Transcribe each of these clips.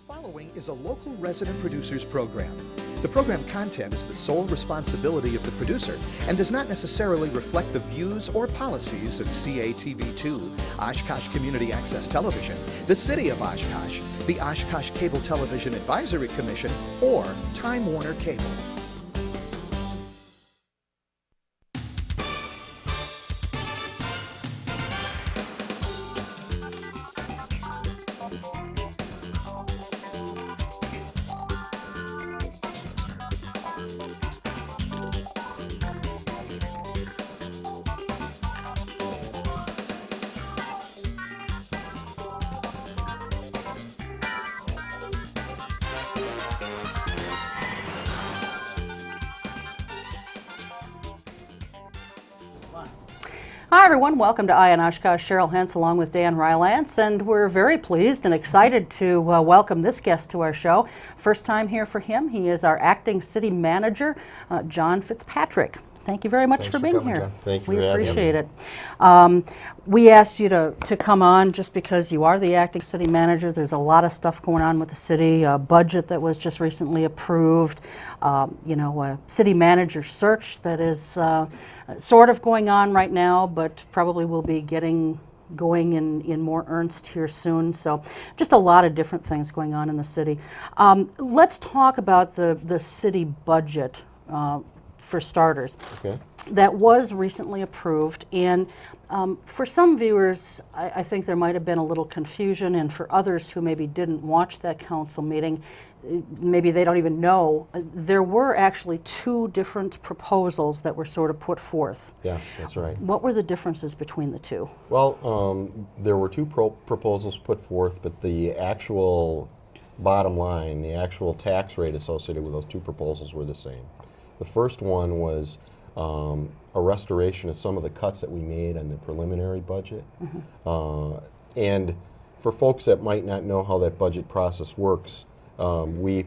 following is a local resident producers program. The program content is the sole responsibility of the producer and does not necessarily reflect the views or policies of CATV2, Oshkosh Community Access Television, the City of Oshkosh, the Oshkosh Cable Television Advisory Commission, or Time Warner Cable. Hi everyone, welcome to Eye on Oshkosh. Cheryl Hentz along with Dan Rylance, and we're very pleased and excited to welcome this guest to our show. First time here for him. He is our acting city manager, John Fitzpatrick. Thank you very much for being here. John. Thank you. We appreciate it. We asked you to come on just because you are the acting city manager. There's a lot of stuff going on with the city, a budget that was just recently approved, a city manager search that is sort of going on right now, but probably will be going in more earnest here soon. So just a lot of different things going on in the city. Let's talk about the city budget for starters. Okay. That was recently approved, and for some viewers I think there might have been a little confusion, and for others who maybe didn't watch that council meeting, maybe they don't even know, there were actually two different proposals that were sort of put forth. Yes, that's right. What were the differences between the two? Well, there were two proposals put forth, but the actual bottom line, the actual tax rate associated with those two proposals were the same. The first one was a restoration of some of the cuts that we made on the preliminary budget. Mm-hmm. And for folks that might not know how that budget process works, we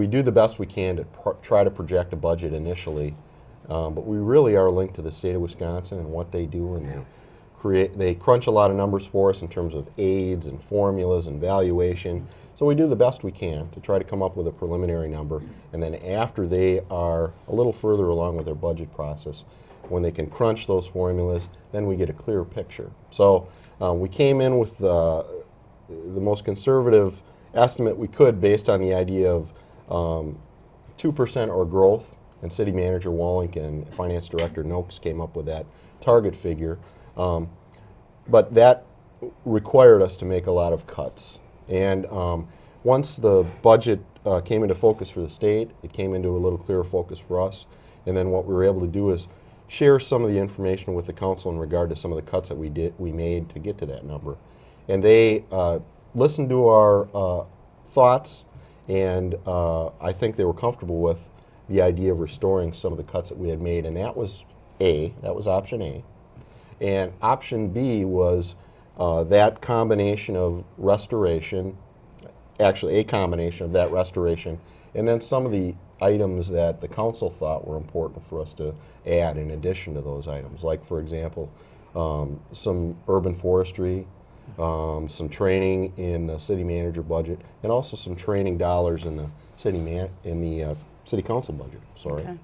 do the best we can to try to project a budget initially, but we really are linked to the state of Wisconsin and what they do, and they crunch a lot of numbers for us in terms of aids and formulas and valuation. So we do the best we can to try to come up with a preliminary number, and then after they are a little further along with their budget process, when they can crunch those formulas, then we get a clear picture. So we came in with the most conservative estimate we could based on the idea of 2% or growth, and City Manager Wallink and Finance Director Noakes came up with that target figure. But that required us to make a lot of cuts. And once the budget came into focus for the state, it came into a little clearer focus for us. And then what we were able to do is share some of the information with the council in regard to some of the cuts that we made to get to that number. And they listened to our thoughts, and I think they were comfortable with the idea of restoring some of the cuts that we had made. And that was option A. And option B was that combination of restoration, actually a combination of that restoration, and then some of the items that the council thought were important for us to add in addition to those items. Like, for example, some urban forestry, some training in the city manager budget, and also some training dollars in the city council budget. Sorry. Okay.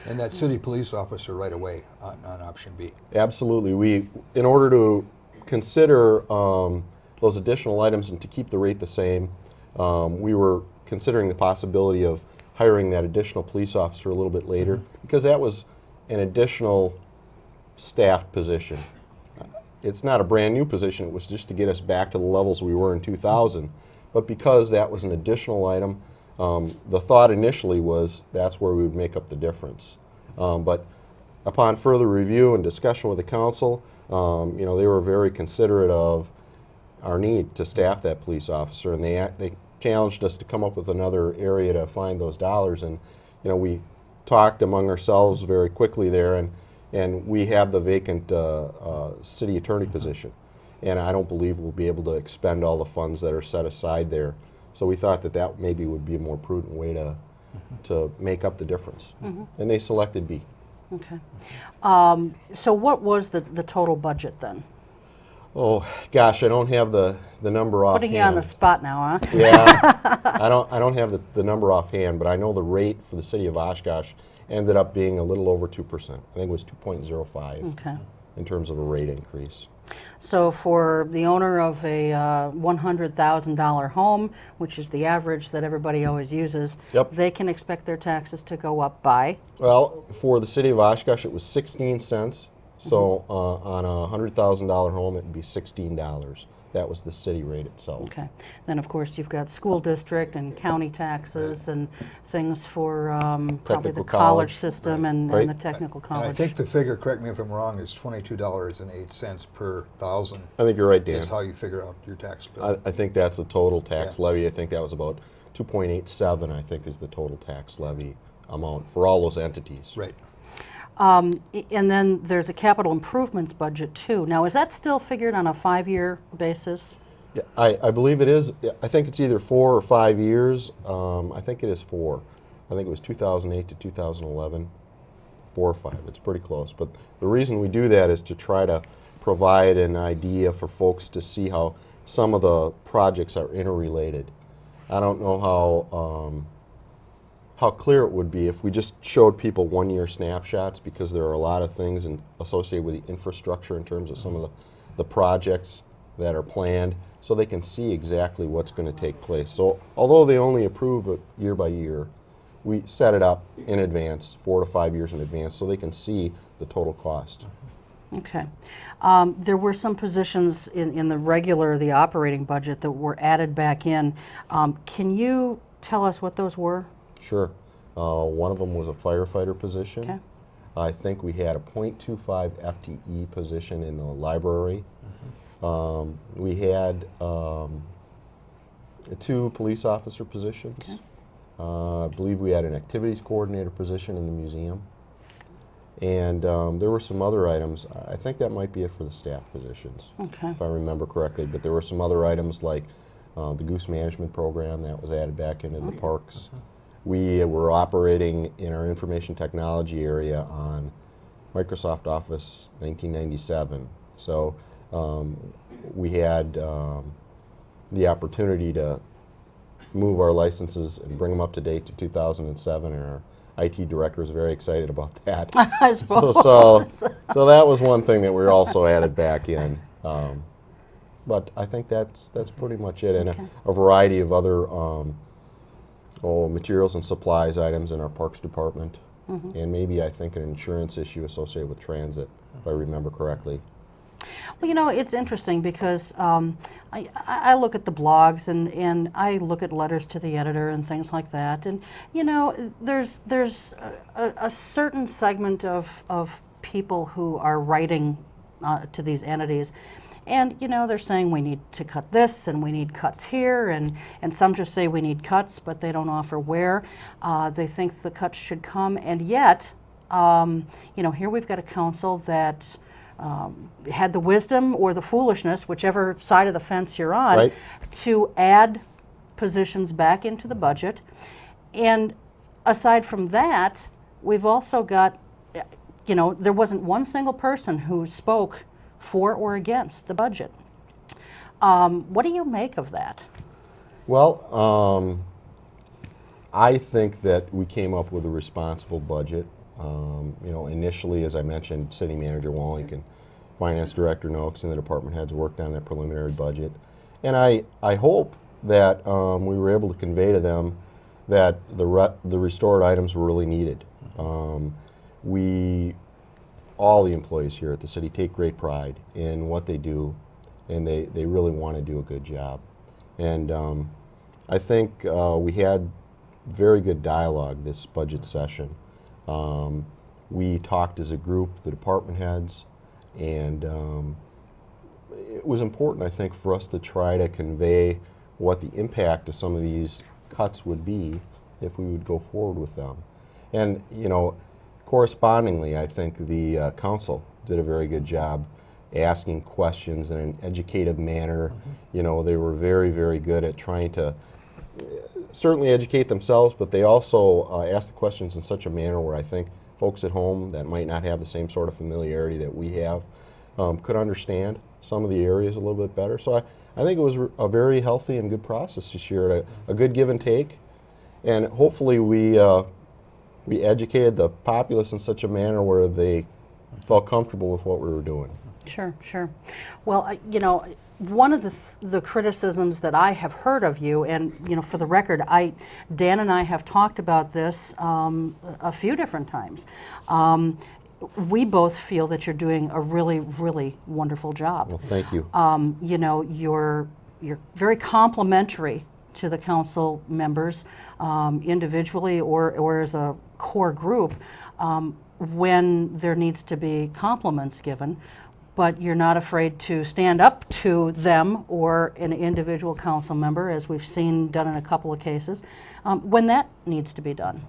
And that city police officer right away on option B. Absolutely. In order to consider those additional items and to keep the rate the same, we were considering the possibility of hiring that additional police officer a little bit later, because that was an additional staffed position. It's not a brand new position, it was just to get us back to the levels we were in 2000. But because that was an additional item, the thought initially was that's where we would make up the difference. But upon further review and discussion with the council, they were very considerate of our need to staff that police officer, and they challenged us to come up with another area to find those dollars. And we talked among ourselves very quickly there, and we have the vacant city attorney position, and I don't believe we'll be able to expend all the funds that are set aside there. So we thought that maybe would be a more prudent way to make up the difference. And they selected B. Okay. So what was the total budget then? Oh, gosh, I don't have the number offhand. Putting you on the spot now, huh? Yeah, I don't have the number offhand, but I know the rate for the city of Oshkosh ended up being a little over 2%. I think it was 2.05 Okay. in terms of a rate increase. So for the owner of a $100,000 home, which is the average that everybody always uses, Yep. they can expect their taxes to go up by? Well, for the city of Oshkosh, it was 16 cents. So on a $100,000 home, it would be $16. That was the city rate itself. Okay. Then, of course, you've got school district and county taxes and things for probably Technical the college college. system and Right. the technical And I college. think the figure, correct me if I'm wrong, is $22.08 per thousand. I think you're right, Dan. Is how you figure out your tax bill. I think that's the total tax Yeah. levy. I think that was about 2.87, I think, is the total tax levy amount for all those entities. Right. And then there's a capital improvements budget too. Now, is that still figured on a 5-year basis? Yeah, I believe it is. I think it's either 4 or 5 years. I think it is 4. I think it was 2008 to 2011. 4 or 5. It's pretty close. But the reason we do that is to try to provide an idea for folks to see how some of the projects are interrelated. I don't know how clear it would be if we just showed people 1-year snapshots, because there are a lot of things associated with the infrastructure in terms of some of the projects that are planned, so they can see exactly what's going to take place. So although they only approve it year by year, we set it up in advance, 4 to 5 years in advance, so they can see the total cost. Okay. There were some positions in the operating budget that were added back in. Can you tell us what those were? Sure. One of them was a firefighter position. Okay. I think we had a .25 FTE position in the library. We had 2 police officer positions. Okay. I believe we had an activities coordinator position in the museum. And there were some other items. I think that might be it for the staff positions, Okay. if I remember correctly. But there were some other items like the goose management program that was added back into the parks. We were operating in our information technology area on Microsoft Office 1997. So we had the opportunity to move our licenses and bring them up to date to 2007, and our IT director was very excited about that. I suppose. So that was one thing that we also added back in. But I think that's pretty much it, and Okay. a variety of other materials and supplies items in our parks department, and maybe I think an insurance issue associated with transit, if I remember correctly. Well, you know, it's interesting because I look at the blogs and I look at letters to the editor and things like that. And, you know, there's a certain segment of people who are writing to these entities. And, you know, they're saying we need to cut this and we need cuts here. And some just say we need cuts, but they don't offer where. They think the cuts should come. And yet, you know, here we've got a council that had the wisdom or the foolishness, whichever side of the fence you're on, Right. to add positions back into the budget. And aside from that, we've also got, you know, there wasn't one single person who spoke for or against the budget. What do you make of that? Well, I think that we came up with a responsible budget. You know, initially, as I mentioned, City Manager Wallink and Finance Director Noakes and the department heads worked on that preliminary budget. And I hope that we were able to convey to them that the restored items were really needed. All the employees here at the city take great pride in what they do, and they really want to do a good job. And I think we had very good dialogue this budget session. We talked as a group, the department heads, and it was important, I think, for us to try to convey what the impact of some of these cuts would be if we would go forward with them. And, you know, correspondingly, I think the council did a very good job asking questions in an educative manner. You know, they were very, very good at trying to certainly educate themselves, but they also asked the questions in such a manner where I think folks at home that might not have the same sort of familiarity that we have could understand some of the areas a little bit better. So I think it was a very healthy and good process this year, a good give and take, and hopefully we educated the populace in such a manner where they felt comfortable with what we were doing. Sure, sure. Well, you know, one of the criticisms that I have heard of you, and you know, for the record, Dan and I have talked about this a few different times. We both feel that you're doing a really, really wonderful job. Well, thank you. You know, you're very complimentary to the council members, individually or as a core group, when there needs to be compliments given. But you're not afraid to stand up to them or an individual council member, as we've seen done in a couple of cases, when that needs to be done.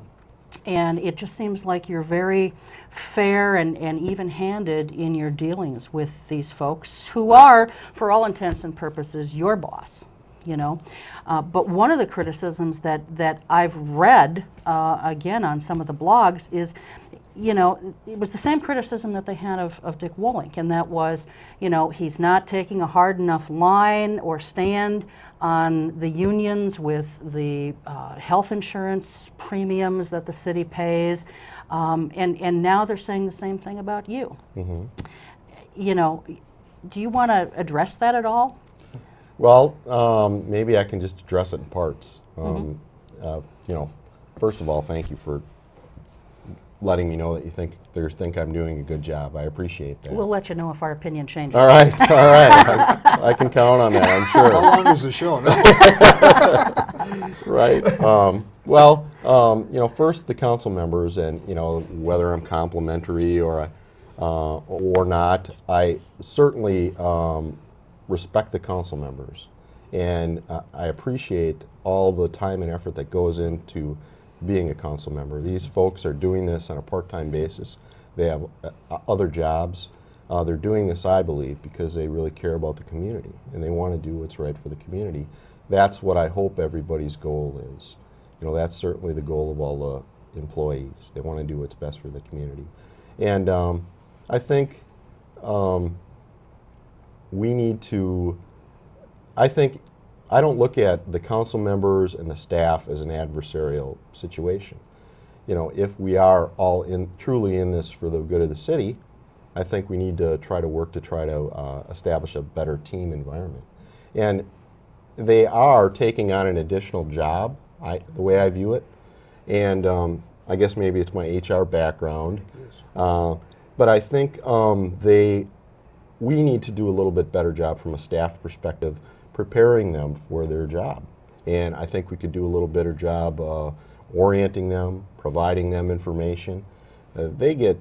And it just seems like you're very fair and even-handed in your dealings with these folks who are, for all intents and purposes, your boss, you know. But one of the criticisms that I've read, again, on some of the blogs is, you know, it was the same criticism that they had of Dick Wolink, and that was, you know, he's not taking a hard enough line or stand on the unions with the health insurance premiums that the city pays, and now they're saying the same thing about you. Mm-hmm. You know, do you want to address that at all? Well, maybe I can just address it in parts. Mm-hmm. You know, first of all, thank you for letting me know that you think I'm doing a good job. I appreciate that. We'll let you know if our opinion changes. All right, all right. I can count on that, I'm sure. How long is the show? Right. Well, you know, first the council members, and you know, whether I'm complimentary or not, I certainly respect the council members, and I appreciate all the time and effort that goes into being a council member. These folks are doing this on a part-time basis. They have other jobs. They're doing this, I believe, because they really care about the community and they want to do what's right for the community. That's what I hope everybody's goal is. You know, that's certainly the goal of all the employees. They want to do what's best for the community. And I think we need to, I don't look at the council members and the staff as an adversarial situation. You know, if we are all truly in this for the good of the city, I think we need to try to work to try to establish a better team environment. And they are taking on an additional job, the way I view it. And I guess maybe it's my HR background. But I think we need to do a little bit better job from a staff perspective, preparing them for their job. And I think we could do a little better job orienting them, providing them information. They get,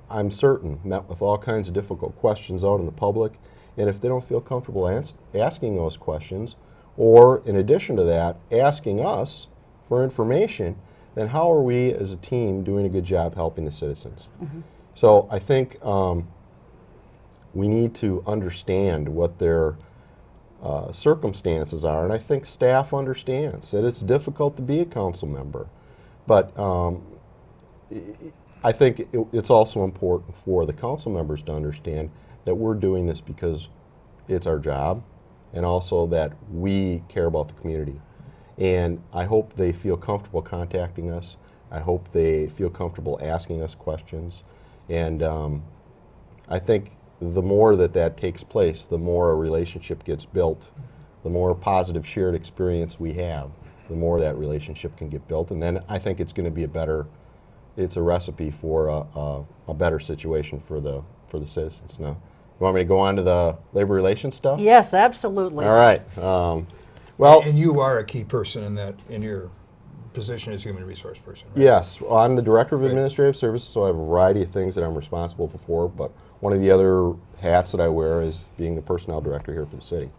I'm certain, met with all kinds of difficult questions out in the public, and if they don't feel comfortable asking those questions, or in addition to that, asking us for information, then how are we as a team doing a good job helping the citizens? Mm-hmm. So I think we need to understand what their circumstances are, and I think staff understands that it's difficult to be a council member, but I think it's also important for the council members to understand that we're doing this because it's our job, and also that we care about the community. And I hope they feel comfortable contacting us. I hope they feel comfortable asking us questions, and I think the more that takes place, the more a relationship gets built, the more positive shared experience we have, the more that relationship can get built. And then I think it's going to be it's a recipe for a better situation for the citizens. Now, you want me to go on to the labor relations stuff? Yes, absolutely. All right. Well, and you are a key person in your position as human resource person, right? Yes, well, I'm the Director of Administrative Services, so I have a variety of things that I'm responsible for, but one of the other hats that I wear is being the Personnel Director here for the city.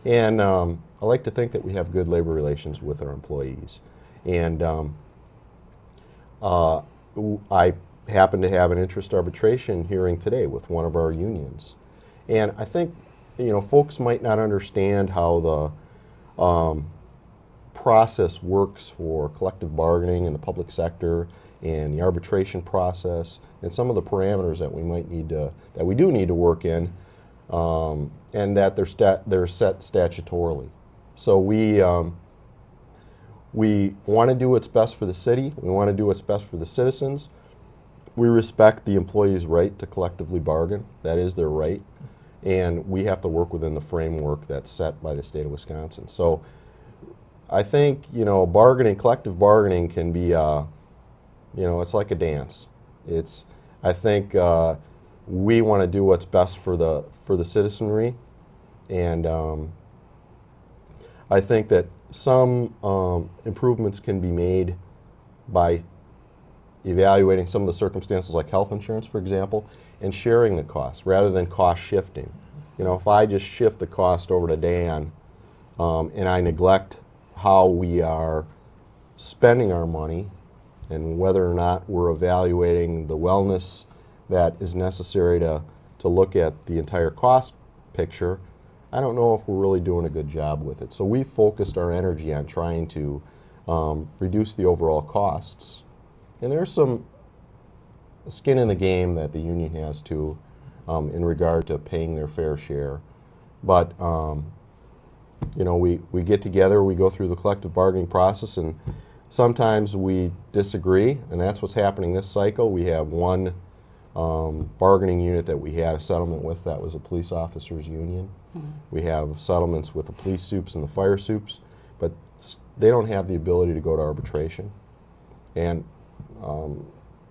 And I like to think that we have good labor relations with our employees. And I happen to have an interest arbitration hearing today with one of our unions. And I think, you know, folks might not understand how the process works for collective bargaining in the public sector and the arbitration process and some of the parameters that we might need to, that we do need to work in, and that they're set statutorily. So we want to do what's best for the city. We want to do what's best for the citizens. We respect the employee's right to collectively bargain. That is their right. And we have to work within the framework that's set by the state of Wisconsin. So I think, bargaining, collective bargaining can be, it's like a dance. I think we want to do what's best for the citizenry, and I think that some improvements can be made by evaluating some of the circumstances like health insurance, for example, and sharing the costs rather than cost shifting. If I just shift the cost over to Dan and I neglect how we are spending our money and whether or not we're evaluating the wellness that is necessary to look at the entire cost picture, I don't know if we're really doing a good job with it. So we focused our energy on trying to reduce the overall costs. And there's some skin in the game that the union has too in regard to paying their fair share. But we get together, we go through the collective bargaining process, and sometimes we disagree, and that's what's happening this cycle. We have one bargaining unit that we had a settlement with, that was a police officers union. We have settlements with the police soups and the fire soups, but they don't have the ability to go to arbitration, and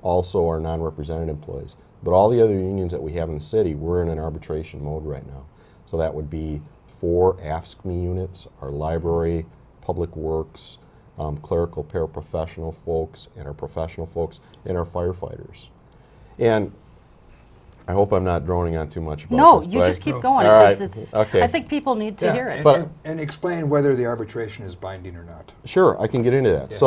also our non-represented employees. But all the other unions that we have in the city, we're in an arbitration mode right now. So that would be 4 AFSCME units, our library, public works, clerical paraprofessional folks, and our professional folks, and our firefighters. And I hope I'm not droning on too much about No, this. you but just keep going, All right. because Okay. I think people need to hear it. But- and explain whether the arbitration is binding or not. Sure, I can get into that. Yeah.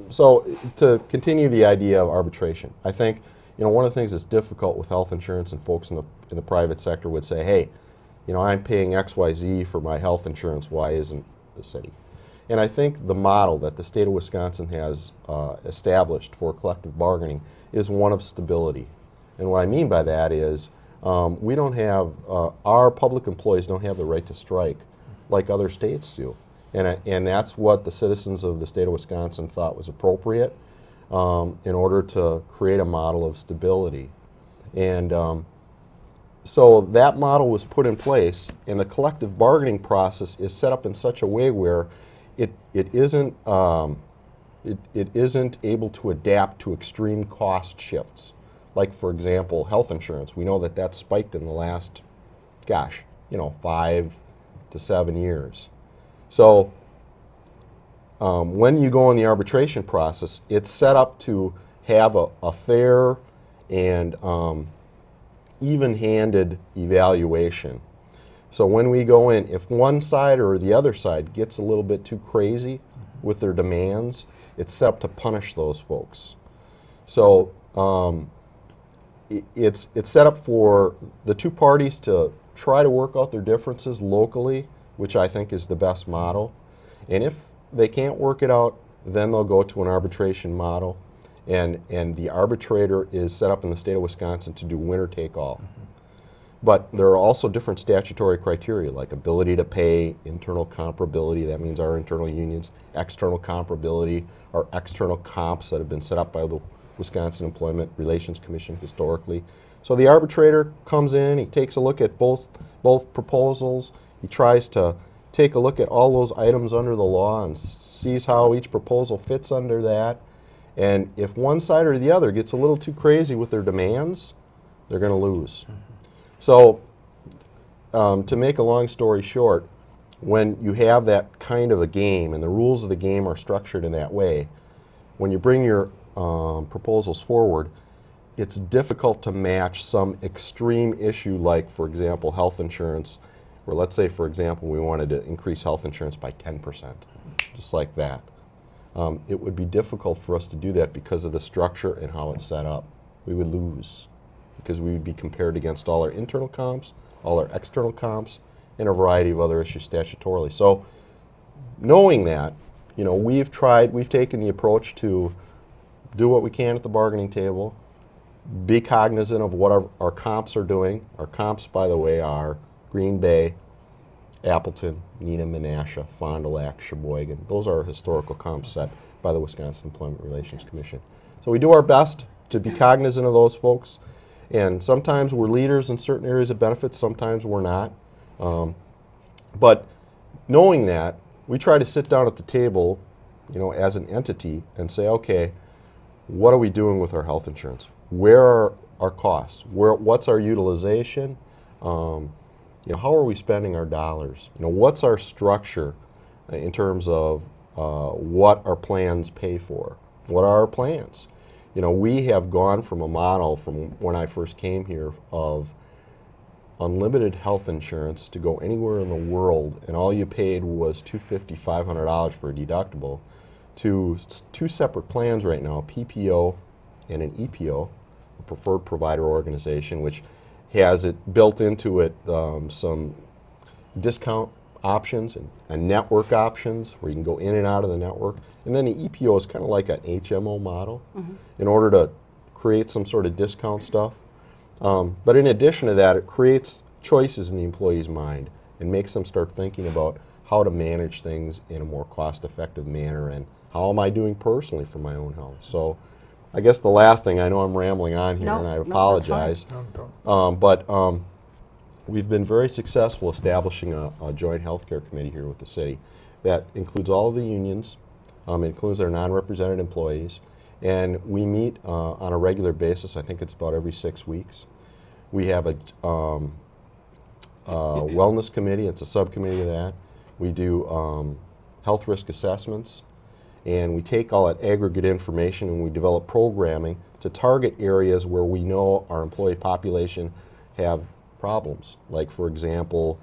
So to continue the idea of arbitration, I think one of the things that's difficult with health insurance, and folks in the private sector would say, hey, I'm paying XYZ for my health insurance. Why isn't the city? And I think the model that the state of Wisconsin has established for collective bargaining is one of stability. And what I mean by that is we don't have, our public employees don't have the right to strike like other states do. And that's what the citizens of the state of Wisconsin thought was appropriate in order to create a model of stability. And so that model was put in place, and the collective bargaining process is set up in such a way where it isn't able to adapt to extreme cost shifts. Like, for example, health insurance. We know that that's spiked in the last, 5 to 7 years. So when you go in the arbitration process, it's set up to have a fair and even-handed evaluation. So when we go in, if one side or the other side gets a little bit too crazy with their demands, it's set up to punish those folks. So it's set up for the two parties to try to work out their differences locally, which I think is the best model. And if they can't work it out, then they'll go to an arbitration model. And the arbitrator is set up in the state of Wisconsin to do winner take all. But there are also different statutory criteria, like ability to pay, internal comparability, that means our internal unions, external comparability, our external comps that have been set up by the Wisconsin Employment Relations Commission historically. So the arbitrator comes in, he takes a look at both proposals, he tries to take a look at all those items under the law and sees how each proposal fits under that. And if one side or the other gets a little too crazy with their demands, they're going to lose. So to make a long story short, when you have that kind of a game and the rules of the game are structured in that way, when you bring your proposals forward, it's difficult to match some extreme issue like, for example, health insurance, where let's say, for example, we wanted to increase health insurance by 10%, just like that. It would be difficult for us to do that because of the structure and how it's set up. We would lose because we would be compared against all our internal comps, all our external comps, and a variety of other issues statutorily. So knowing that, we've taken the approach to do what we can at the bargaining table, be cognizant of what our comps are doing. Our comps, by the way, are Green Bay, Appleton, Needham, Menasha, Fond du Lac, Sheboygan. Those are historical comps set by the Wisconsin Employment Relations Commission. So we do our best to be cognizant of those folks. And sometimes we're leaders in certain areas of benefits, sometimes we're not. But knowing that, we try to sit down at the table, as an entity and say, okay, what are we doing with our health insurance? Where are our costs? What's our utilization? How are we spending our dollars? What's our structure in terms of what our plans pay for? What are our plans? We have gone from a model from when I first came here of unlimited health insurance to go anywhere in the world, and all you paid was $250, $500 for a deductible, to two separate plans right now, a PPO and an EPO, a preferred provider organization, which has it built into it some discount options and network options where you can go in and out of the network. And then the EPO is kind of like an HMO model in order to create some sort of discount stuff. But in addition to that, it creates choices in the employee's mind and makes them start thinking about how to manage things in a more cost-effective manner and how am I doing personally for my own health. So I guess the last thing, I know I'm rambling on here and I apologize, but we've been very successful establishing a joint healthcare committee here with the city that includes all of the unions, includes our non-represented employees, and we meet on a regular basis. I think it's about every 6 weeks. We have a wellness committee. It's a subcommittee of that. We do health risk assessments, and we take all that aggregate information and we develop programming to target areas where we know our employee population have problems. Like, for example,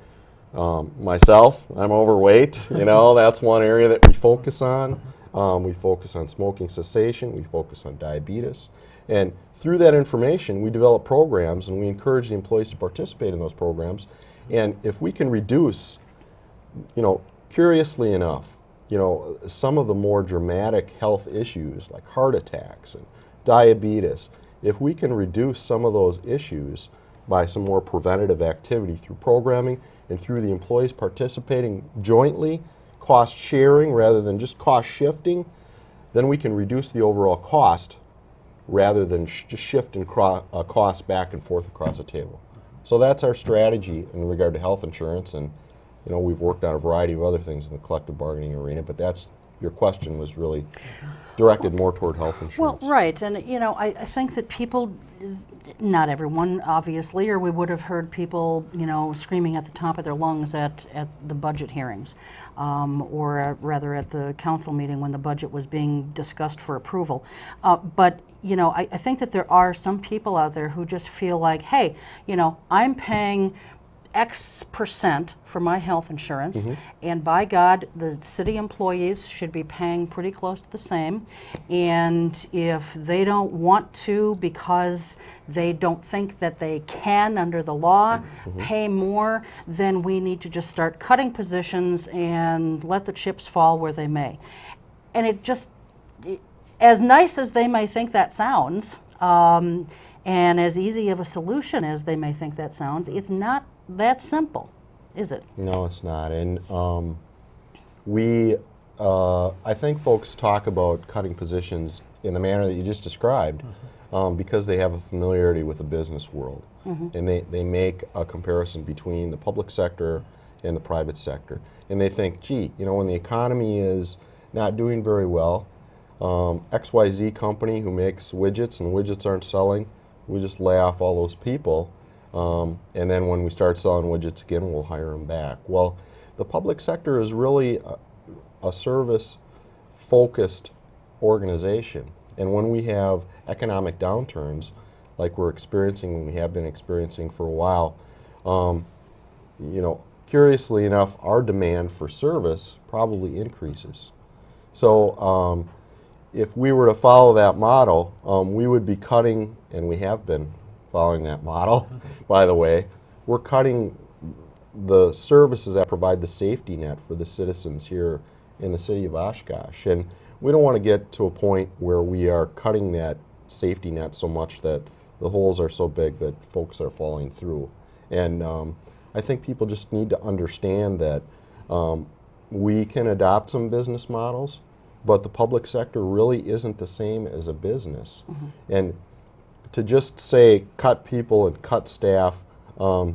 myself, I'm overweight. That's one area that we focus on. We focus on smoking cessation. We focus on diabetes. And through that information, we develop programs and we encourage the employees to participate in those programs. And if we can reduce, curiously enough, some of the more dramatic health issues like heart attacks and diabetes, if we can reduce some of those issues by some more preventative activity through programming and through the employees participating jointly, cost sharing rather than just cost shifting, then we can reduce the overall cost rather than just shifting costs back and forth across the table. So that's our strategy in regard to health insurance, and we've worked on a variety of other things in the collective bargaining arena, but your question was really directed more toward health insurance. Well, right, and I think that people, not everyone obviously, or we would have heard people screaming at the top of their lungs at the budget hearings, or rather at the council meeting when the budget was being discussed for approval. But I think that there are some people out there who just feel like, hey, I'm paying X percent for my health insurance, and by God, the city employees should be paying pretty close to the same. And if they don't want to because they don't think that they can under the law pay more, then we need to just start cutting positions and let the chips fall where they may. And as nice as they may think that sounds, and as easy of a solution as they may think that sounds, it's not that simple, is it? No, it's not. And I think folks talk about cutting positions in the manner that you just described because they have a familiarity with the business world. And they make a comparison between the public sector and the private sector. And they think, gee, when the economy is not doing very well, XYZ company who makes widgets and widgets aren't selling, we just lay off all those people. And then when we start selling widgets again, we'll hire them back. Well, the public sector is really a service-focused organization. And when we have economic downturns, like we're experiencing, and we have been experiencing for a while, curiously enough, our demand for service probably increases. So if we were to follow that model, we would be cutting, and we have been following that model, by the way, we're cutting the services that provide the safety net for the citizens here in the city of Oshkosh. And we don't want to get to a point where we are cutting that safety net so much that the holes are so big that folks are falling through. And I think people just need to understand that we can adopt some business models, but the public sector really isn't the same as a business. And to just say cut people and cut staff, I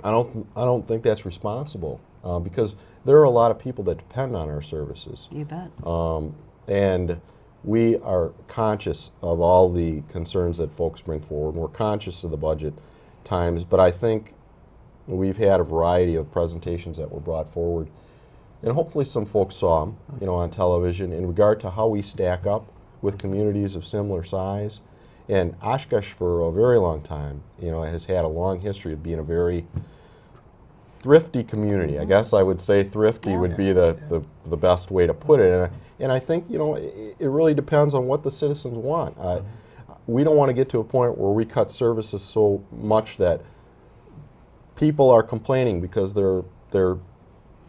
don't think that's responsible because there are a lot of people that depend on our services. You bet. And we are conscious of all the concerns that folks bring forward. We're conscious of the budget times, but I think we've had a variety of presentations that were brought forward, and hopefully some folks saw them, on television in regard to how we stack up with communities of similar size. And Oshkosh, for a very long time, has had a long history of being a very thrifty community. I guess I would say thrifty would be the best way to put it. And I think, it really depends on what the citizens want. We don't want to get to a point where we cut services so much that people are complaining because their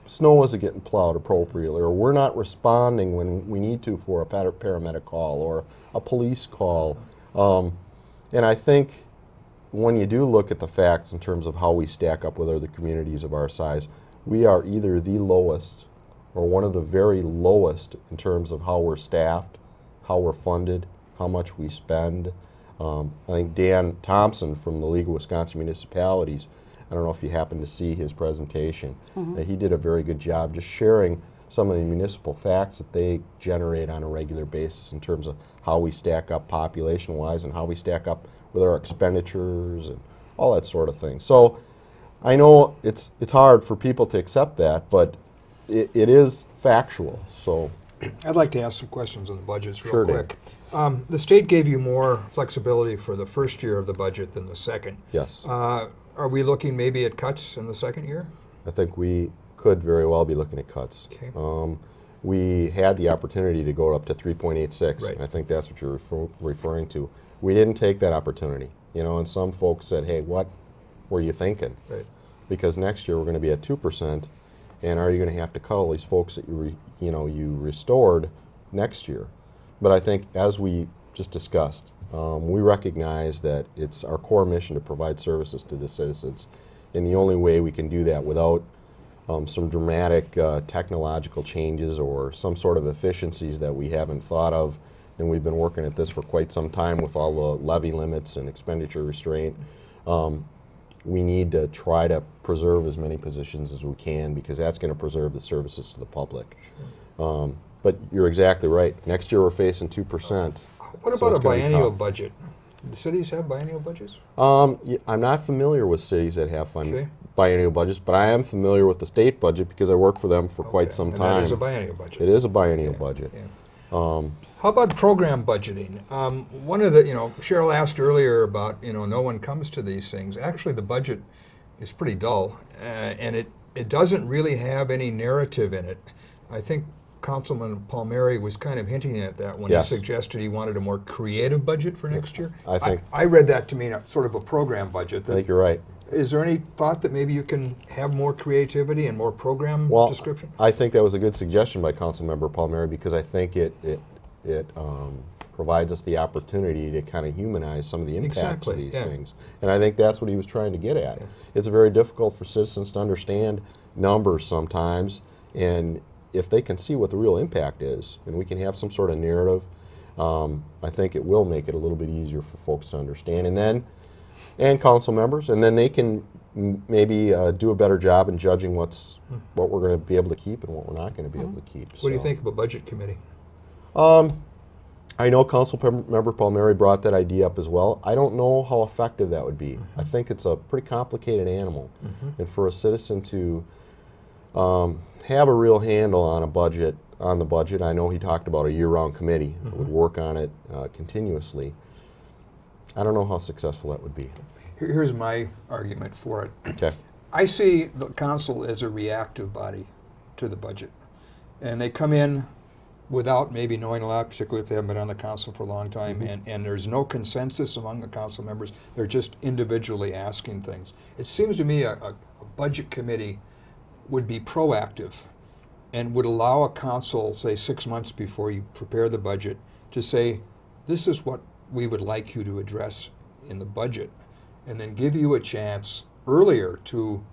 snow isn't getting plowed appropriately, or we're not responding when we need to for a paramedic call or a police call. And I think when you do look at the facts in terms of how we stack up with other communities of our size, we are either the lowest or one of the very lowest in terms of how we're staffed, how we're funded, how much we spend. I think Dan Thompson from the League of Wisconsin Municipalities, I don't know if you happened to see his presentation, he did a very good job just sharing some of the municipal facts that they generate on a regular basis in terms of how we stack up population-wise and how we stack up with our expenditures and all that sort of thing. So I know it's hard for people to accept that, but it is factual. So I'd like to ask some questions on the budgets real Sure, quick. The state gave you more flexibility for the first year of the budget than the second. yes, Are we looking maybe at cuts in the second year? I think we could very well be looking at cuts. Okay. We had the opportunity to go up to 3.86, Right. and I think that's what you're referring to. We didn't take that opportunity, and some folks said, hey, what were you thinking? Right. Because next year we're going to be at 2%, and are you going to have to cut all these folks that you restored next year? But I think, as we just discussed, we recognize that it's our core mission to provide services to the citizens, and the only way we can do that without some dramatic technological changes or some sort of efficiencies that we haven't thought of, and we've been working at this for quite some time with all the levy limits and expenditure restraint. We need to try to preserve as many positions as we can because that's going to preserve the services to the public. But you're exactly right. Next year we're facing 2%. What So about it's a gonna be biennial tough. budget? Do cities have biennial budgets? I'm not familiar with cities that have Okay. biennial budgets, but I am familiar with the state budget because I worked for them for quite Okay, some and time. that is a biennial budget. It is a biennial Yeah, budget. yeah. How about program budgeting? One of the, Cheryl asked earlier about, no one comes to these things. Actually, the budget is pretty dull, and it doesn't really have any narrative in it. I think Councilman Palmieri was kind of hinting at that when Yes. he suggested he wanted a more creative budget for next year. I think- I read that to mean a sort of a program budget. I think you're right. Is there any thought that maybe you can have more creativity and more program Well, description? I think that was a good suggestion by Councilmember Palmieri because I think it provides us the opportunity to kind of humanize some of the impacts Exactly, of these yeah. things. And I think that's what he was trying to get at. It's very difficult for citizens to understand numbers sometimes, and if they can see what the real impact is, and we can have some sort of narrative, I think it will make it a little bit easier for folks to understand. And council members, and then they can maybe do a better job in judging what we're going to be able to keep and what we're not going to be able to keep. What do you think of a budget committee? I know Council Member Palmieri brought that idea up as well. I don't know how effective that would be. I think it's a pretty complicated animal, and for a citizen to have a real handle on the budget, I know he talked about a year-round committee that would work on it continuously. I don't know how successful that would be. Here's my argument for it. Okay. I see the council as a reactive body to the budget. And they come in without maybe knowing a lot, particularly if they haven't been on the council for a long time, and there's no consensus among the council members. They're just individually asking things. It seems to me a budget committee would be proactive and would allow a council, say 6 months before you prepare the budget, to say, this is what we would like you to address in the budget, and then give you a chance earlier to,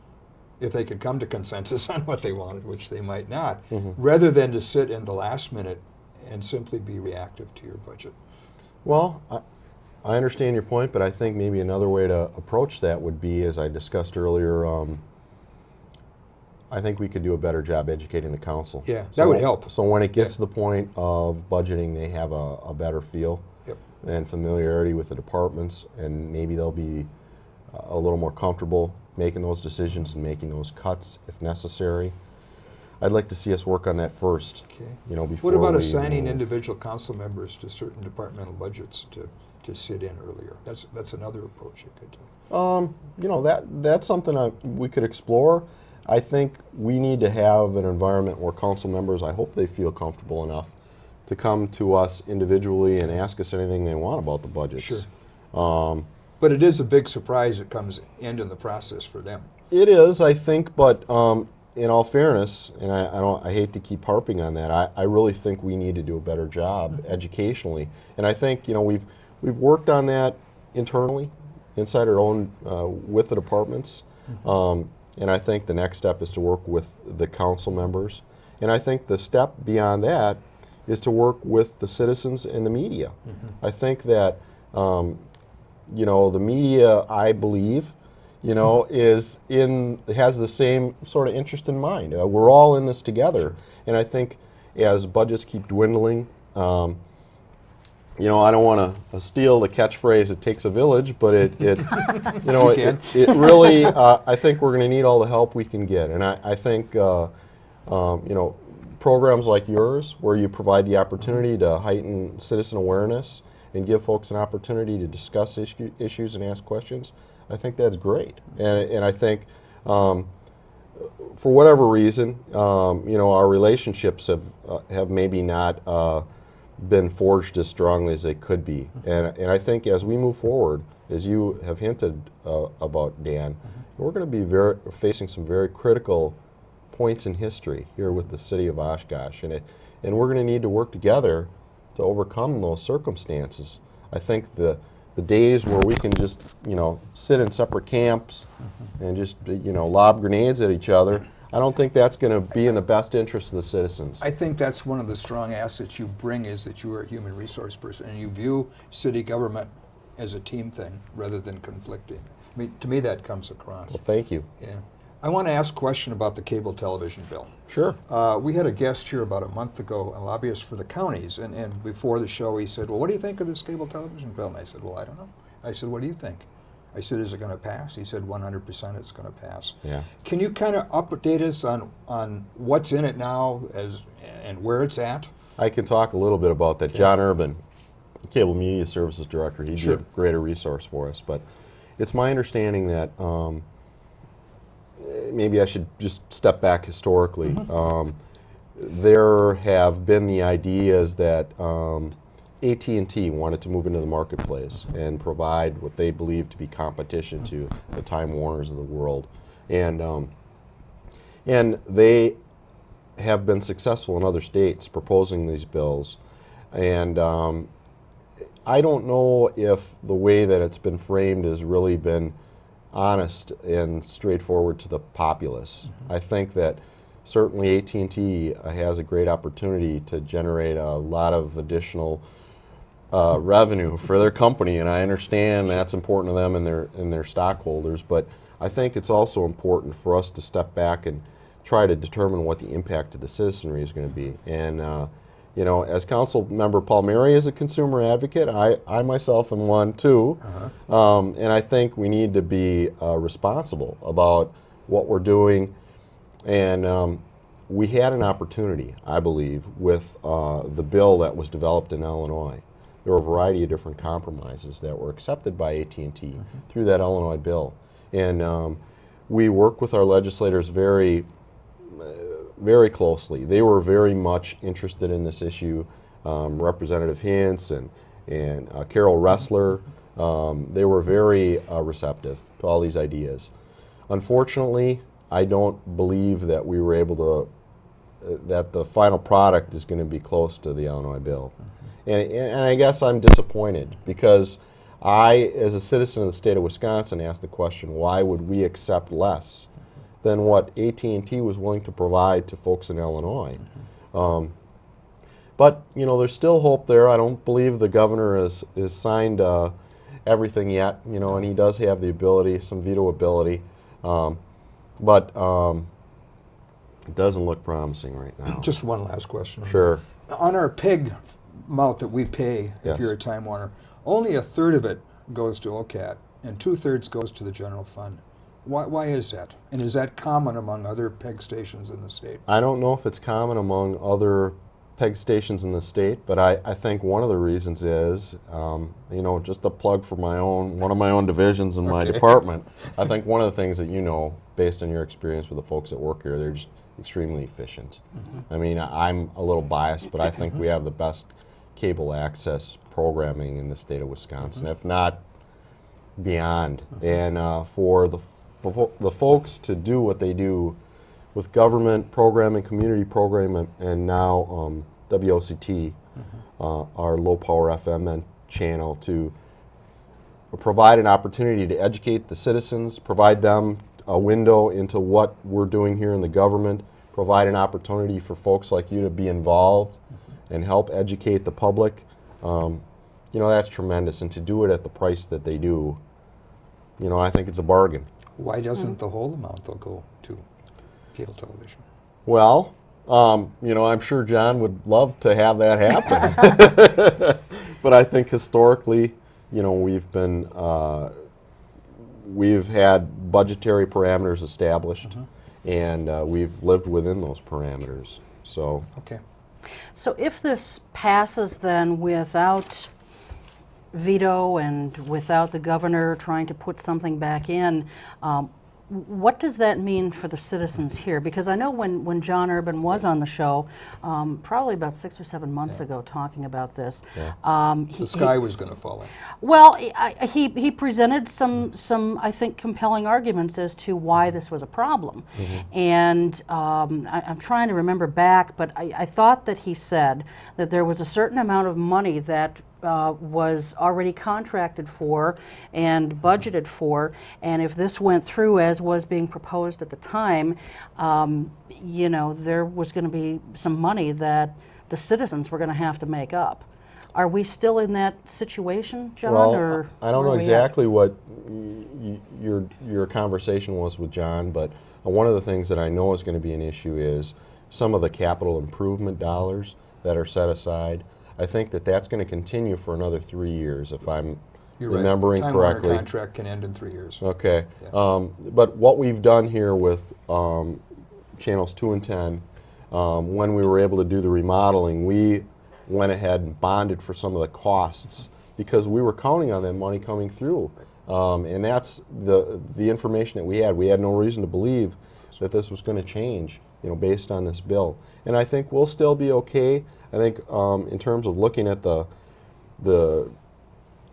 if they could come to consensus on what they wanted, which they might not, rather than to sit in the last minute and simply be reactive to your budget. Well, I understand your point, but I think maybe another way to approach that would be, as I discussed earlier, I think we could do a better job educating the council. Yeah, that would help. So when it gets to the point of budgeting, they have a better feel and familiarity with the departments, and maybe they'll be a little more comfortable making those decisions and making those cuts if necessary. I'd like to see us work on that first. Okay. You know, before What about we assigning move. individual council members to certain departmental budgets to sit in earlier? That's another approach you could do. You know, that's something we could explore. I think we need to have an environment where council members, I hope they feel comfortable enough to come to us individually and ask us anything they want about the budgets. Sure. But it is a big surprise that comes in the process for them. It is, I think, but in all fairness, and I hate to keep harping on that, I really think we need to do a better job educationally. And I think, you know, we've worked on that internally, inside our own, with the departments. And I think the next step is to work with the council members. And I think the step beyond that is to work with the citizens and the media. I think that, you know, the media, I believe, you know, has the same sort of interest in mind. We're all in this together. And I think as budgets keep dwindling, you know, I don't want to steal the catchphrase, it takes a village, but it you know, it really, I think we're going to need all the help we can get. And I think, you know, programs like yours, where you provide the opportunity to heighten citizen awareness and give folks an opportunity to discuss issues and ask questions, I think that's great. And I think, for whatever reason, you know, our relationships have maybe not been forged as strongly as they could be. And I think as we move forward, as you have hinted about, Dan, we're going to be facing some very critical points in history here with the City of Oshkosh. And we're going to need to work together to overcome those circumstances. I think the days where we can just, you know, sit in separate camps and just, you know, lob grenades at each other, I don't think that's going to be in the best interest of the citizens. I think that's one of the strong assets you bring, is that you are a human resource person and you view city government as a team thing rather than conflicting. I mean, to me that comes across. Well, thank you. Yeah. I want to ask a question about the cable television bill. Sure. We had a guest here about a month ago, a lobbyist for the counties, and before the show he said, well, what do you think of this cable television bill? And I said, well, I don't know. I said, what do you think? I said, is it going to pass? He said, 100% it's going to pass. Yeah. Can you kind of update us on what's in it now and where it's at? I can talk a little bit about that. John Urban, Cable Media Services Director, he'd be a greater resource for us. But it's my understanding that maybe I should just step back historically. There have been the ideas that AT&T wanted to move into the marketplace and provide what they believed to be competition to the Time Warners of the world. And they have been successful in other states proposing these bills. And I don't know if the way that it's been framed has really been honest and straightforward to the populace. I think that certainly AT&T has a great opportunity to generate a lot of additional revenue for their company, and I understand that's important to them and their stockholders, but I think it's also important for us to step back and try to determine what the impact to the citizenry is going to be. And you know, as Council Member Palmieri is a consumer advocate, I myself am one too, and I think we need to be responsible about what we're doing. And we had an opportunity, I believe, with the bill that was developed in Illinois. There were a variety of different compromises that were accepted by AT&T through that Illinois bill. And we worked with our legislators very closely. They were very much interested in this issue. Representative Hentz and Cheryl Ressler, they were very receptive to all these ideas. Unfortunately, I don't believe that we were able to that the final product is going to be close to the Illinois bill. And I guess I'm disappointed because I, as a citizen of the state of Wisconsin, asked the question, why would we accept less than what AT&T was willing to provide to folks in Illinois? But, you know, there's still hope there. I don't believe the governor has signed everything yet, you know, and he does have the ability, some veto ability. But it doesn't look promising right now. Just one last question. Sure. On our PEG amount that we pay, Yes. if you're a Time Warner, only a third of it goes to OCAT, and 2/3 goes to the general fund. Why is that? And is that common among other PEG stations in the state? I don't know if it's common among other PEG stations in the state, but I think one of the reasons is, you know, just a plug for one of my own divisions in my Okay. department. I think one of the things that you know, based on your experience with the folks that work here, they're just extremely efficient. I mean, I'm a little biased, but I think we have the best cable access programming in the state of Wisconsin, if not beyond. And for the folks to do what they do with government programming, community programming, and now WOCT, our low power FM channel, to provide an opportunity to educate the citizens, provide them a window into what we're doing here in the government, provide an opportunity for folks like you to be involved and help educate the public. You know, that's tremendous. And to do it at the price that they do, you know, I think it's a bargain. Why doesn't the whole amount, though, go to cable television? Well, you know, I'm sure John would love to have that happen. But I think historically, you know, we've had budgetary parameters established, and we've lived within those parameters. So, Okay. So if this passes then without veto and without the governor trying to put something back in, what does that mean for the citizens here? Because I know when John Urban was on the show, probably about 6 or 7 months ago, talking about this, The sky was going to fall in. well, he presented some I think compelling arguments as to why this was a problem, and I'm trying to remember back, but I thought that he said that there was a certain amount of money that was already contracted for and budgeted for, and if this went through as was being proposed at the time, you know, there was going to be some money that the citizens were going to have to make up. Are we still in that situation, John? well, or I don't where know are we at? exactly what your conversation was with John, but one of the things that I know is going to be an issue is some of the capital improvement dollars that are set aside. I think that that's going to continue for another 3 years, if I'm You're right. remembering Time Warner correctly. contract can end in 3 years. Okay. Yeah. But what we've done here with channels 2 and 10, when we were able to do the remodeling, we went ahead and bonded for some of the costs because we were counting on that money coming through. And that's the information that we had. We had no reason to believe that this was going to change, you know, based on this bill. And I think we'll still be okay. I think in terms of looking at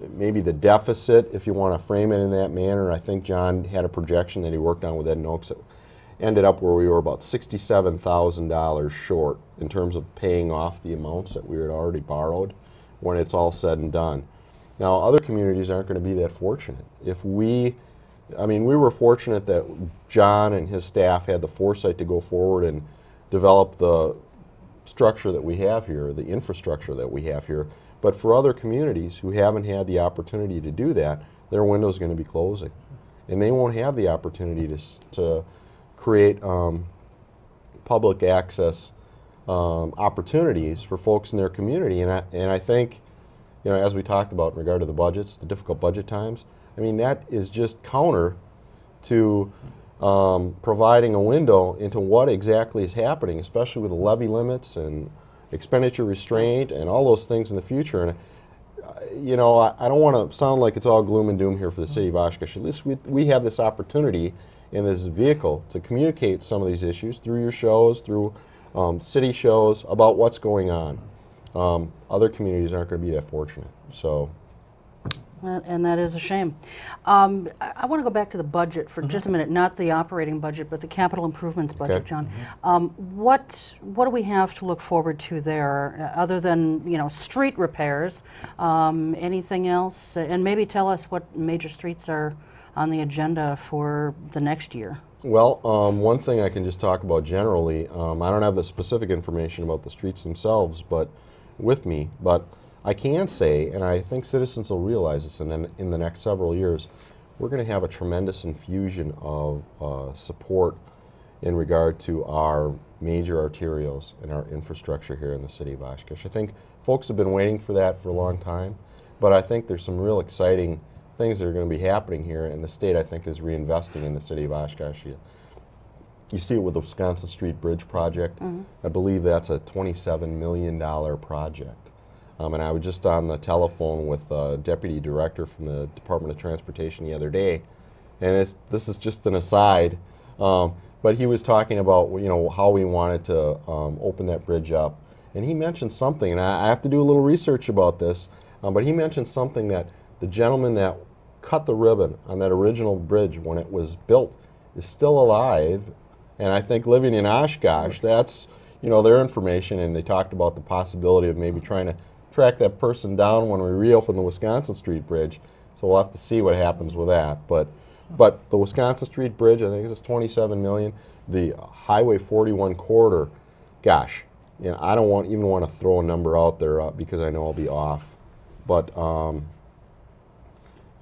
maybe the deficit, if you want to frame it in that manner, I think John had a projection that he worked on with Ed Noakes that ended up where we were about $67,000 short in terms of paying off the amounts that we had already borrowed when it's all said and done. Now, other communities aren't going to be that fortunate. We were fortunate that John and his staff had the foresight to go forward and develop the structure that we have here, the infrastructure that we have here. But for other communities who haven't had the opportunity to do that, their window's going to be closing. And they won't have the opportunity to create public access opportunities for folks in their community. And I think, you know, as we talked about in regard to the budgets, the difficult budget times, I mean, that is just counter to providing a window into what exactly is happening, especially with the levy limits and expenditure restraint and all those things in the future. And you know, I don't want to sound like it's all gloom and doom here for the city of Oshkosh. At least we have this opportunity in this vehicle to communicate some of these issues through your shows, through city shows, about what's going on. Other communities aren't going to be that fortunate. So, And that is a shame. I want to go back to the budget for just a minute, not the operating budget, but the capital improvements budget, Okay. John. What do we have to look forward to there, other than, you know, street repairs? Anything else? And maybe tell us what major streets are on the agenda for the next year. Well, one thing I can just talk about generally, I don't have the specific information about the streets themselves with me, but I can say, and I think citizens will realize this in the next several years, we're going to have a tremendous infusion of support in regard to our major arterials and our infrastructure here in the city of Oshkosh. I think folks have been waiting for that for a long time, but I think there's some real exciting things that are going to be happening here, and the state, I think, is reinvesting in the city of Oshkosh. You see it with the Wisconsin Street Bridge project. I believe that's a $27 million project. And I was just on the telephone with the deputy director from the Department of Transportation the other day, and this is just an aside, but he was talking about, you know, how we wanted to open that bridge up, and he mentioned something, and I have to do a little research about this, but he mentioned something that the gentleman that cut the ribbon on that original bridge when it was built is still alive, and I think living in Oshkosh. That's, you know, their information, and they talked about the possibility of maybe trying to track that person down when we reopen the Wisconsin Street Bridge. So we'll have to see what happens with that. But the Wisconsin Street Bridge, I think it's $27 million. The Highway 41 corridor, gosh, you know, I don't even want to throw a number out there because I know I'll be off. But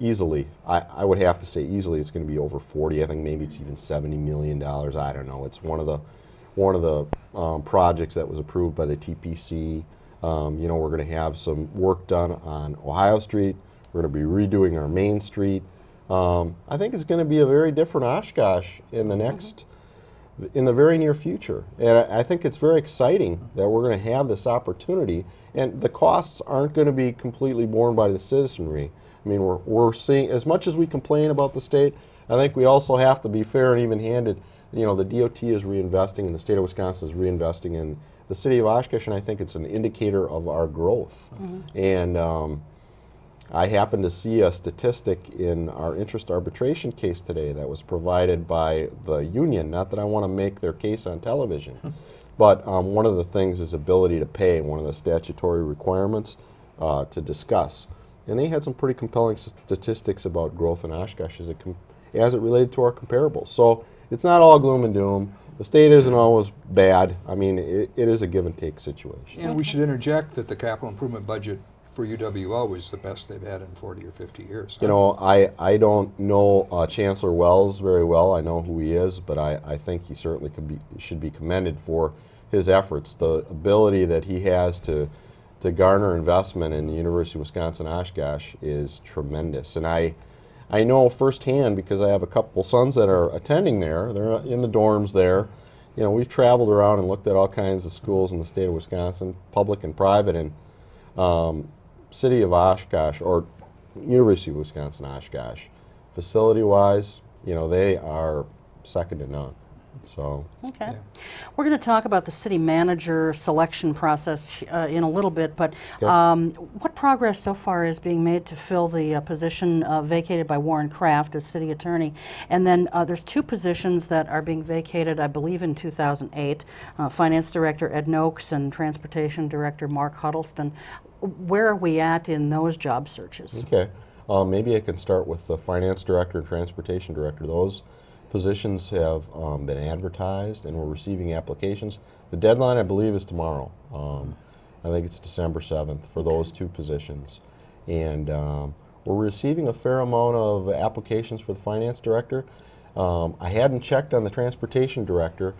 easily, I would have to say easily it's going to be over 40. I think maybe it's even $70 million. I don't know. It's one of the projects that was approved by the TPC. You know, we're going to have some work done on Ohio Street. We're going to be redoing our Main Street. I think it's going to be a very different Oshkosh in the very near future. And I think it's very exciting that we're going to have this opportunity. And the costs aren't going to be completely borne by the citizenry. I mean, we're seeing, as much as we complain about the state, I think we also have to be fair and even-handed. You know, the DOT is reinvesting, and the state of Wisconsin is reinvesting in the city of Oshkosh, and I think it's an indicator of our growth. And I happened to see a statistic in our interest arbitration case today that was provided by the union. Not that I want to make their case on television, but one of the things is ability to pay, one of the statutory requirements to discuss. And they had some pretty compelling statistics about growth in Oshkosh as it related to our comparables. So it's not all gloom and doom. The state isn't always bad. I mean, it is a give and take situation. And we should interject that the capital improvement budget for UWO is the best they've had in 40 or 50 years. You know, I don't know Chancellor Wells very well. I know who he is, but I think he certainly should be commended for his efforts. The ability that he has to garner investment in the University of Wisconsin-Oshkosh is tremendous. And I know firsthand because I have a couple sons that are attending there. They're in the dorms there. You know, we've traveled around and looked at all kinds of schools in the state of Wisconsin, public and private, and City of Oshkosh, or University of Wisconsin-Oshkosh, facility-wise, you know, they are second to none. So. Okay. Yeah. We're going to talk about the city manager selection process in a little bit, but what progress so far is being made to fill the position vacated by Warren Kraft as city attorney? And then there's two positions that are being vacated, I believe, in 2008, Finance Director Ed Noakes and Transportation Director Mark Huddleston. Where are we at in those job searches? Okay. Maybe I can start with the Finance Director and Transportation Director. Those positions have been advertised and we're receiving applications. The deadline, I believe, is tomorrow. I think it's December 7th for those two positions. And we're receiving a fair amount of applications for the Finance Director. I hadn't checked on the Transportation Director,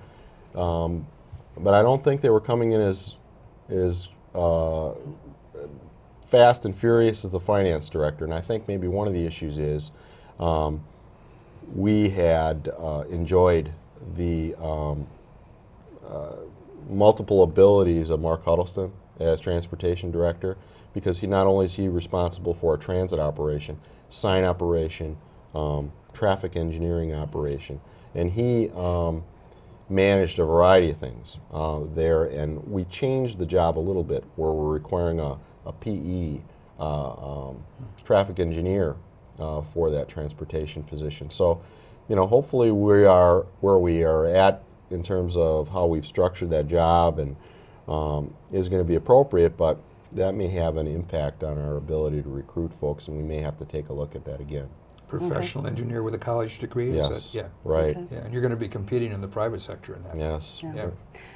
but I don't think they were coming in as fast and furious as the Finance Director. And I think maybe one of the issues is we had enjoyed the multiple abilities of Mark Huddleston as Transportation Director, because he not only is he responsible for our transit operation, sign operation, traffic engineering operation, and he managed a variety of things there, and we changed the job a little bit where we're requiring a PE traffic engineer for that transportation position. So, hopefully we are where we are at in terms of how we've structured that job and is going to be appropriate, but that may have an impact on our ability to recruit folks, and we may have to take a look at that again. Professional engineer with a college degree? Yes, Is that, yeah. right. Okay. Yeah, and you're going to be competing in the private sector in that. Yes. Yeah. Yeah.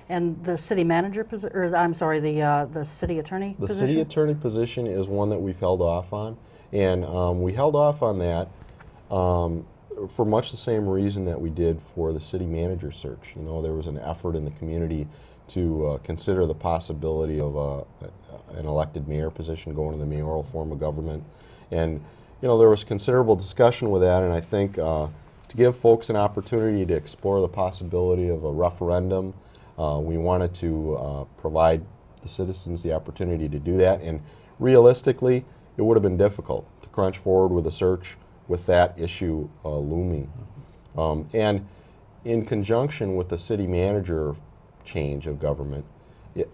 And the city manager position, or I'm sorry, the city attorney The position? city attorney position is one that we've held off on, and we held off on that for much the same reason that we did for the city manager search. There was an effort in the community to consider the possibility of an elected mayor position going to the mayoral form of government, and there was considerable discussion with that, and I think to give folks an opportunity to explore the possibility of a referendum, we wanted to provide the citizens the opportunity to do that, and realistically, it would have been difficult to crunch forward with a search with that issue looming. And in conjunction with the city manager change of government,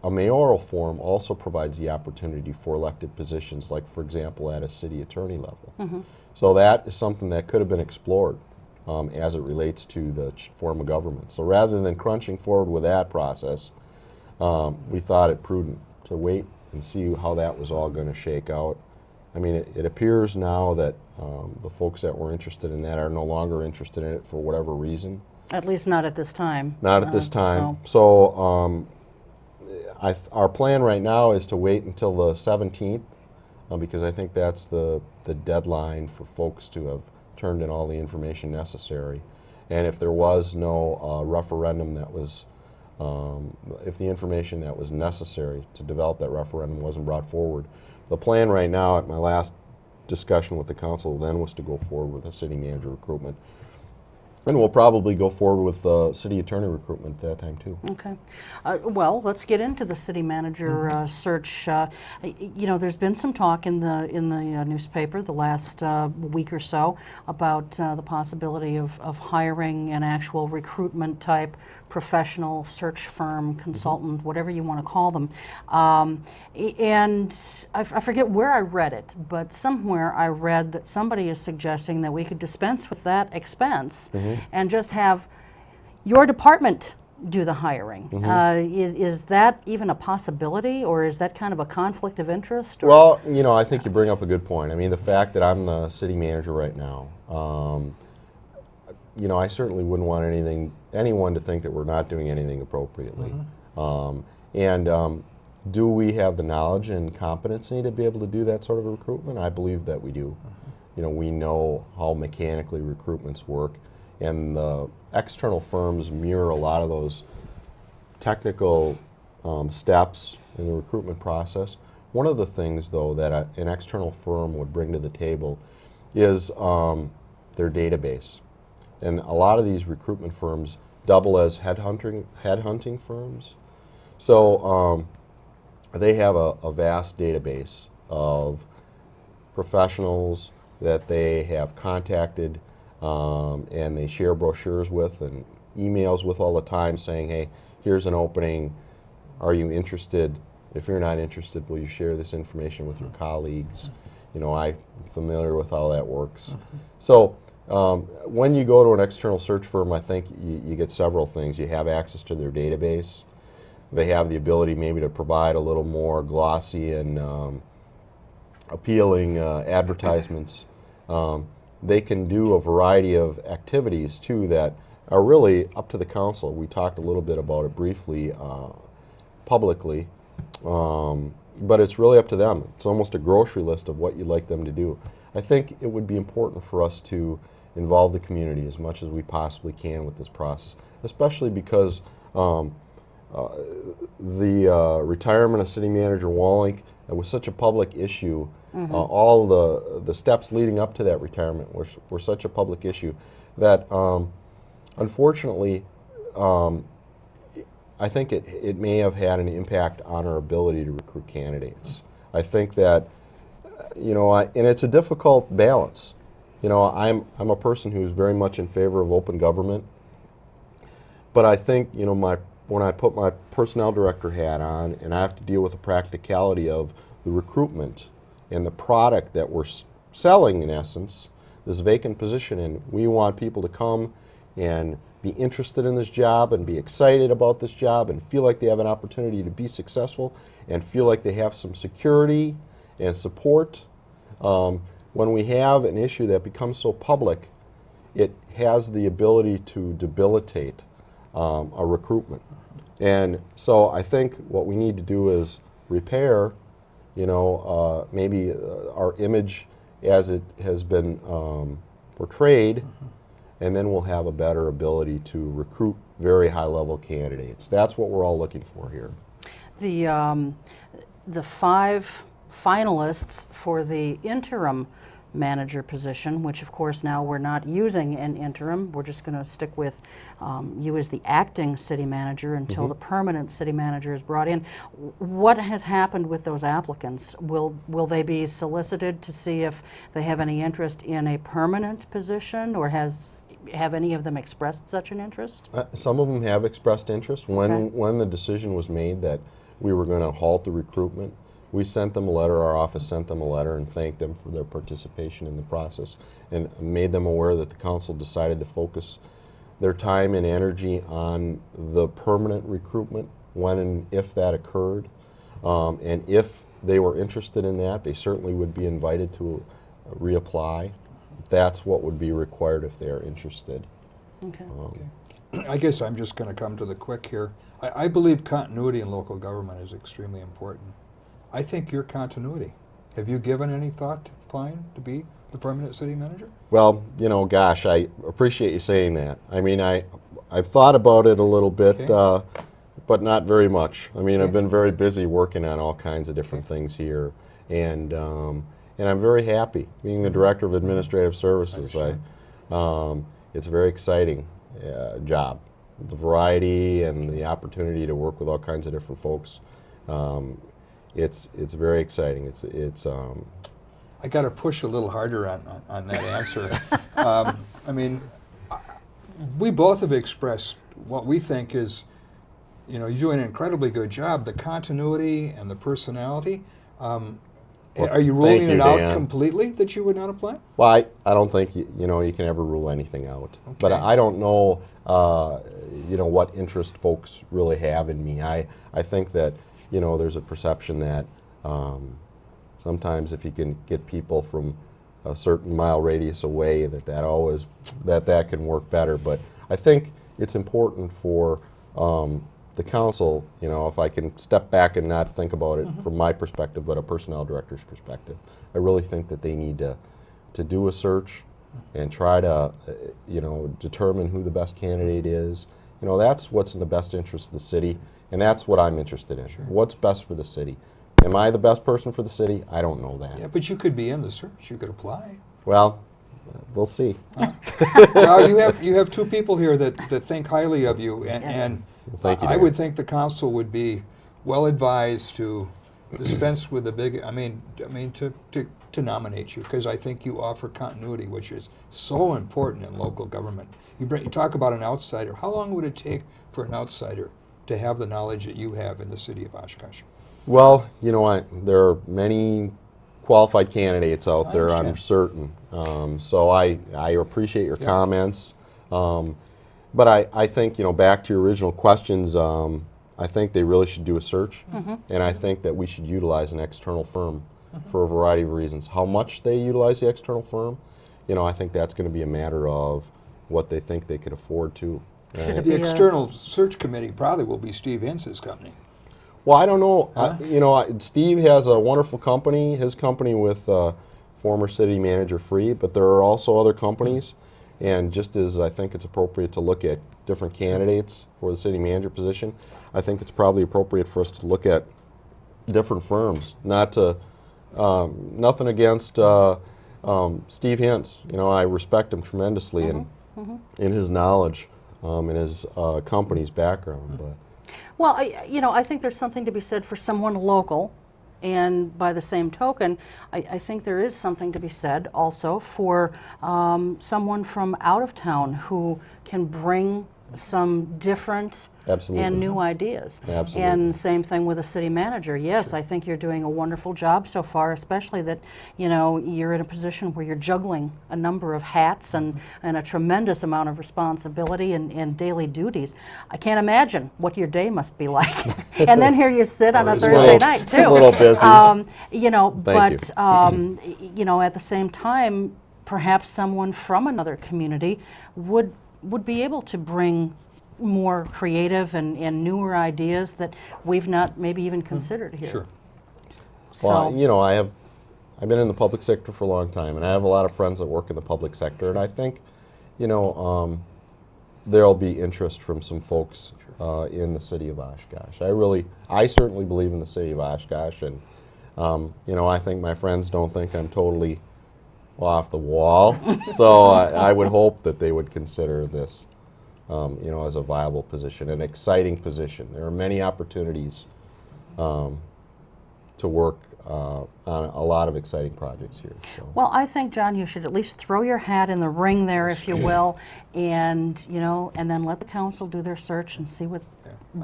a mayoral form also provides the opportunity for elected positions, like, for example, at a city attorney level. So that is something that could have been explored as it relates to the form of government. So rather than crunching forward with that process, we thought it prudent to wait and see how that was all going to shake out. I mean, it appears now that the folks that were interested in that are no longer interested in it for whatever reason. At least not at this time. Not at this time. So our plan right now is to wait until the 17th because I think that's the deadline for folks to have turned in all the information necessary. And if there was no referendum that was, if the information that was necessary to develop that referendum wasn't brought forward, the plan right now at my last discussion with the council then was to go forward with a city manager recruitment. And we'll probably go forward with the city attorney recruitment at that time too. Okay. Well, let's get into the city manager search. There's been some talk in the newspaper the last week or so about the possibility of hiring an actual recruitment type professional search firm, consultant, whatever you want to call them. And I forget where I read it, but somewhere I read that somebody is suggesting that we could dispense with that expense and just have your department do the hiring. Is that even a possibility, or is that kind of a conflict of interest? Or? Well, I think you bring up a good point. I mean, the fact that I'm the city manager right now, I certainly wouldn't want anyone to think that we're not doing anything appropriately. Do we have the knowledge and competency to be able to do that sort of a recruitment? I believe that we do. We know how mechanically recruitments work, and the external firms mirror a lot of those technical steps in the recruitment process. One of the things, though, that an external firm would bring to the table is their database. And a lot of these recruitment firms double as headhunting firms. So they have a vast database of professionals that they have contacted and they share brochures with and emails with all the time saying, hey, here's an opening. Are you interested? If you're not interested, will you share this information with your colleagues? I'm familiar with how that works. So when you go to an external search firm, I think you get several things. You have access to their database. They have the ability maybe to provide a little more glossy and appealing advertisements. They can do a variety of activities too that are really up to the council. We talked a little bit about it briefly publicly, but it's really up to them. It's almost a grocery list of what you'd like them to do. I think it would be important for us to involve the community as much as we possibly can with this process, especially because the retirement of City Manager Wallink was such a public issue. All the steps leading up to that retirement were such a public issue that unfortunately I think it may have had an impact on our ability to recruit candidates. I think that and it's a difficult balance. I'm a person who's very much in favor of open government, but I think when I put my personnel director hat on and I have to deal with the practicality of the recruitment and the product that we're selling, in essence, this vacant position, and we want people to come and be interested in this job and be excited about this job and feel like they have an opportunity to be successful and feel like they have some security and support. When we have an issue that becomes so public, it has the ability to debilitate a recruitment. And so I think what we need to do is repair, maybe our image as it has been portrayed, and then we'll have a better ability to recruit very high-level candidates. That's what we're all looking for here. The 5 finalists for the interim manager position, which of course now we're not using an interim, we're just going to stick with you as the acting city manager until the permanent city manager is brought in. What has happened with those applicants? Will they be solicited to see if they have any interest in a permanent position, or have any of them expressed such an interest? Some of them have expressed interest. When the decision was made that we were going to halt the recruitment, we sent them a letter, our office sent them a letter and thanked them for their participation in the process and made them aware that the council decided to focus their time and energy on the permanent recruitment when and if that occurred. And if they were interested in that, they certainly would be invited to reapply. That's what would be required if they are interested. Okay. I guess I'm just going to come to the quick here. I believe continuity in local government is extremely important. I think your continuity. Have you given any thought to applying to be the permanent city manager? Well, gosh, I appreciate you saying that. I mean, I've thought about it a little bit, but not very much. I mean, I've been very busy working on all kinds of different things here, and I'm very happy being the director of administrative services. It's a very exciting job. The variety and the opportunity to work with all kinds of different folks. It's very exciting. I got to push a little harder on that answer. I mean, we both have expressed what we think is, you're doing an incredibly good job. The continuity and the personality. Are you ruling it out completely that you would not apply? Well, I don't think you can ever rule anything out. Okay. But I don't know what interest folks really have in me. I think that there's a perception that sometimes if you can get people from a certain mile radius away, that can work better. But I think it's important for the council, if I can step back and not think about it from my perspective, but a personnel director's perspective. I really think that they need to do a search and try to, determine who the best candidate is. That's what's in the best interest of the city, and that's what I'm interested in. Sure. What's best for the city? Am I the best person for the city? I don't know that. Yeah, but you could be in the search. You could apply. Well, we'll see. Well, you have 2 people here that think highly of you, and thank you, I would think the council would be well advised to dispense with the big. I mean, to nominate you, because I think you offer continuity, which is so important in local government. You talk about an outsider. How long would it take for an outsider to have the knowledge that you have in the city of Oshkosh? Well, there are many qualified candidates out there, I'm certain. So I appreciate your comments. But I think, back to your original questions, I think they really should do a search. And I think that we should utilize an external firm for a variety of reasons. How much they utilize the external firm, I think that's going to be a matter of what they think they could afford to. The external search committee probably will be Steve Hentz's company. Well, I don't know. Steve has a wonderful company, his company with former city manager Free, but there are also other companies. And just as I think it's appropriate to look at different candidates for the city manager position, I think it's probably appropriate for us to look at different firms. Nothing against Steve Hentz. I respect him tremendously in his knowledge and his company's background. But. Well, I think there's something to be said for someone local, and by the same token, I think there is something to be said also for someone from out of town who can bring some different Absolutely. and new ideas. Absolutely. And same thing with the city manager. Yes, I think you're doing a wonderful job so far, especially that, you know, you're in a position where you're juggling a number of hats and a tremendous amount of responsibility and daily duties. I can't imagine what your day must be like. And then here you sit on a It's a Thursday night too. A little busy. You know, Thank but you know, at the same time, perhaps someone from another community would be able to bring more creative and newer ideas that we've not maybe even considered here. Sure. So, Well, you know, I've been in the public sector for a long time, and I have a lot of friends that work in the public sector, and I think, you know, there'll be interest from some folks in the city of Oshkosh. I certainly believe in the city of Oshkosh, and you know, I think my friends don't think I'm totally off the wall, so I would hope that they would consider this, you know, as a viable position, an exciting position. There are many opportunities to work on a lot of exciting projects here. So. well, I think, John, you should at least throw your hat in the ring there, if you will, and, you know, and then let the council do their search and see what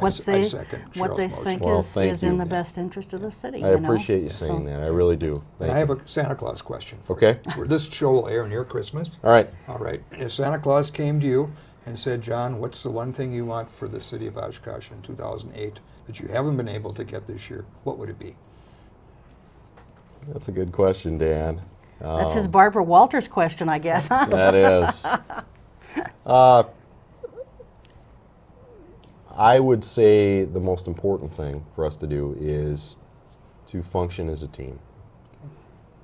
I second what they Cheryl's think motion. Well, is thank in you. the best interest of the city. I you know? appreciate you saying that. I really do. And Thank I have you. a Santa Claus question for Okay. you. This show will air near Christmas. All right. All right. If Santa Claus came to you and said, John, what's the one thing you want for the city of Oshkosh in 2008 that you haven't been able to get this year, what would it be? That's a good question, Dan. That's his Barbara Walters question, I guess, huh? That is. I would say the most important thing for us to do is to function as a team.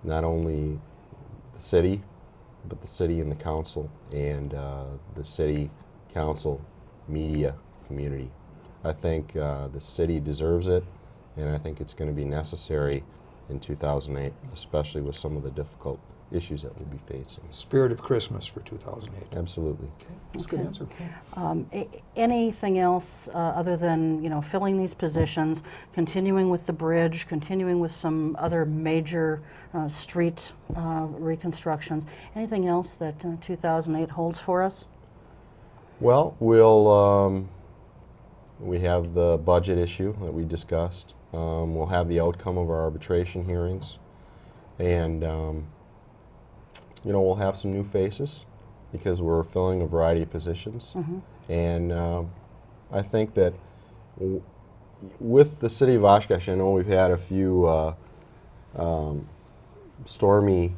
Not only the city, but the city and the council, and the city, council, media, community. I think the city deserves it, and I think it's going to be necessary in 2008, especially with some of the difficult issues that we'll be facing. Spirit of Christmas for 2008. Absolutely. Okay, that's a good answer. Anything else other than, you know, filling these positions, continuing with the bridge, continuing with some other major street reconstructions? Anything else that 2008 holds for us? Well, we have the budget issue that we discussed. We'll have the outcome of our arbitration hearings, and you know, we'll have some new faces because we're filling a variety of positions. And I think that with the city of Oshkosh, I know we've had a few stormy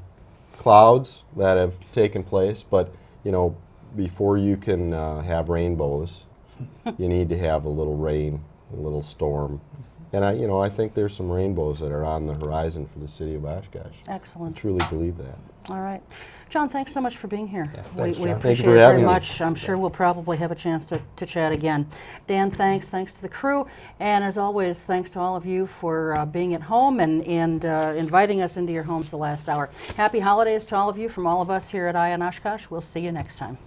clouds that have taken place, but you know, before you can have rainbows, you need to have a little rain, a little storm. And I think there's some rainbows that are on the horizon for the city of Oshkosh. Excellent. I truly believe that. All right. John, thanks so much for being here. Yeah, thanks, we John. appreciate Thank you for it having very me. much. I'm sure we'll probably have a chance to chat again. Dan, thanks. Thanks to the crew. And as always, thanks to all of you for being at home and inviting us into your homes the last hour. Happy holidays to all of you from all of us here at Eye on Oshkosh. We'll see you next time.